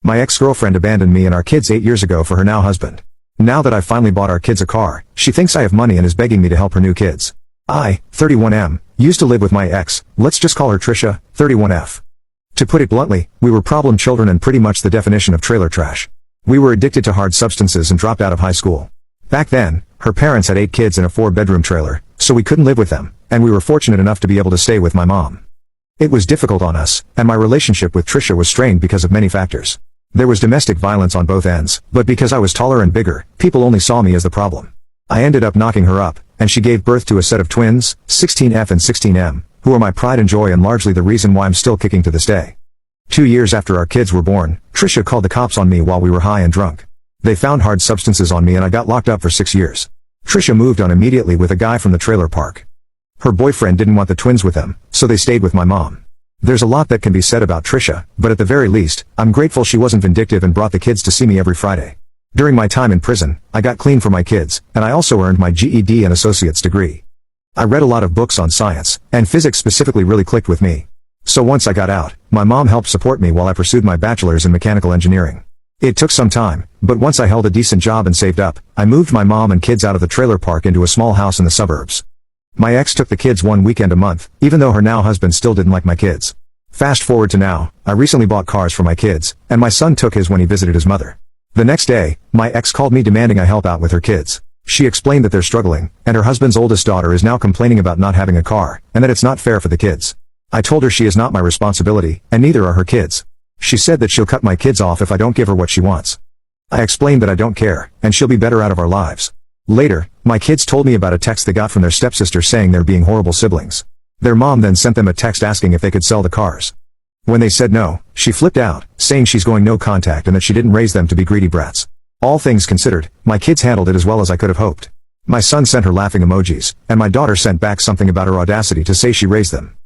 My ex-girlfriend abandoned me and our kids 8 years ago for her now husband. Now that I've finally bought our kids a car, she thinks I have money and is begging me to help her new kids. I, 31M, used to live with my ex, let's just call her Trisha, 31F. To put it bluntly, we were problem children and pretty much the definition of trailer trash. We were addicted to hard substances and dropped out of high school. Back then, her parents had 8 kids in a 4-bedroom trailer, so we couldn't live with them, and we were fortunate enough to be able to stay with my mom. It was difficult on us, and my relationship with Trisha was strained because of many factors. There was domestic violence on both ends, but because I was taller and bigger, people only saw me as the problem. I ended up knocking her up, and she gave birth to a set of twins, 16F and 16M, who are my pride and joy and largely the reason why I'm still kicking to this day. 2 years after our kids were born, Trisha called the cops on me while we were high and drunk. They found hard substances on me and I got locked up for 6 years. Trisha moved on immediately with a guy from the trailer park. Her boyfriend didn't want the twins with them, so they stayed with my mom. There's a lot that can be said about Trisha, but at the very least, I'm grateful she wasn't vindictive and brought the kids to see me every Friday. During my time in prison, I got clean for my kids, and I also earned my GED and associate's degree. I read a lot of books on science, and physics specifically really clicked with me. So once I got out, my mom helped support me while I pursued my bachelor's in mechanical engineering. It took some time, but once I held a decent job and saved up, I moved my mom and kids out of the trailer park into a small house in the suburbs. My ex took the kids one weekend a month, even though her now husband still didn't like my kids. Fast forward to now, I recently bought cars for my kids, and my son took his when he visited his mother. The next day, my ex called me demanding I help out with her kids. She explained that they're struggling, and her husband's oldest daughter is now complaining about not having a car, and that it's not fair for the kids. I told her she is not my responsibility, and neither are her kids. She said that she'll cut my kids off if I don't give her what she wants. I explained that I don't care, and she'll be better out of our lives. Later, my kids told me about a text they got from their stepsister saying they're being horrible siblings. Their mom then sent them a text asking if they could sell the cars. When they said no, she flipped out, saying she's going no contact and that she didn't raise them to be greedy brats. All things considered, my kids handled it as well as I could have hoped. My son sent her laughing emojis, and my daughter sent back something about her audacity to say she raised them.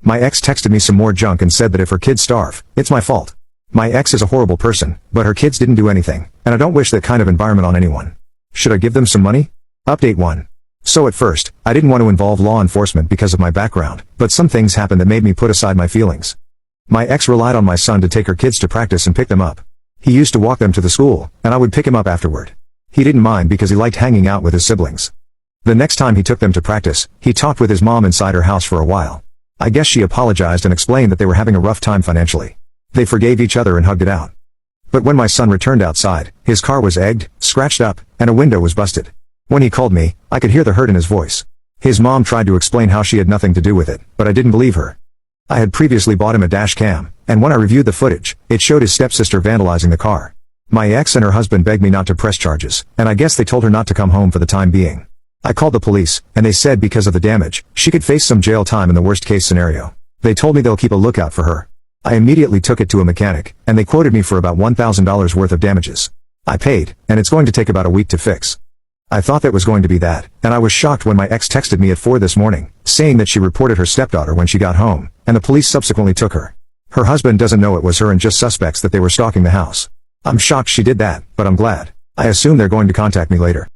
My ex texted me some more junk and said that if her kids starve, it's my fault. My ex is a horrible person, but her kids didn't do anything, and I don't wish that kind of environment on anyone. Should I give them some money? Update 1. So at first, I didn't want to involve law enforcement because of my background, but some things happened that made me put aside my feelings. My ex relied on my son to take her kids to practice and pick them up. He used to walk them to the school, and I would pick him up afterward. He didn't mind because he liked hanging out with his siblings. The next time he took them to practice, he talked with his mom inside her house for a while. I guess she apologized and explained that they were having a rough time financially. They forgave each other and hugged it out. But when my son returned outside, his car was egged, scratched up, and a window was busted. When he called me, I could hear the hurt in his voice. His mom tried to explain how she had nothing to do with it, but I didn't believe her. I had previously bought him a dash cam, and when I reviewed the footage, it showed his stepsister vandalizing the car. My ex and her husband begged me not to press charges, and I guess they told her not to come home for the time being. I called the police, and they said because of the damage, she could face some jail time in the worst case scenario. They told me they'll keep a lookout for her. I immediately took it to a mechanic, and they quoted me for about $1,000 worth of damages. I paid, and it's going to take about a week to fix. I thought that was going to be that, and I was shocked when my ex texted me at 4 this morning, saying that she reported her stepdaughter when she got home, and the police subsequently took her. Her husband doesn't know it was her and just suspects that they were stalking the house. I'm shocked she did that, but I'm glad. I assume they're going to contact me later.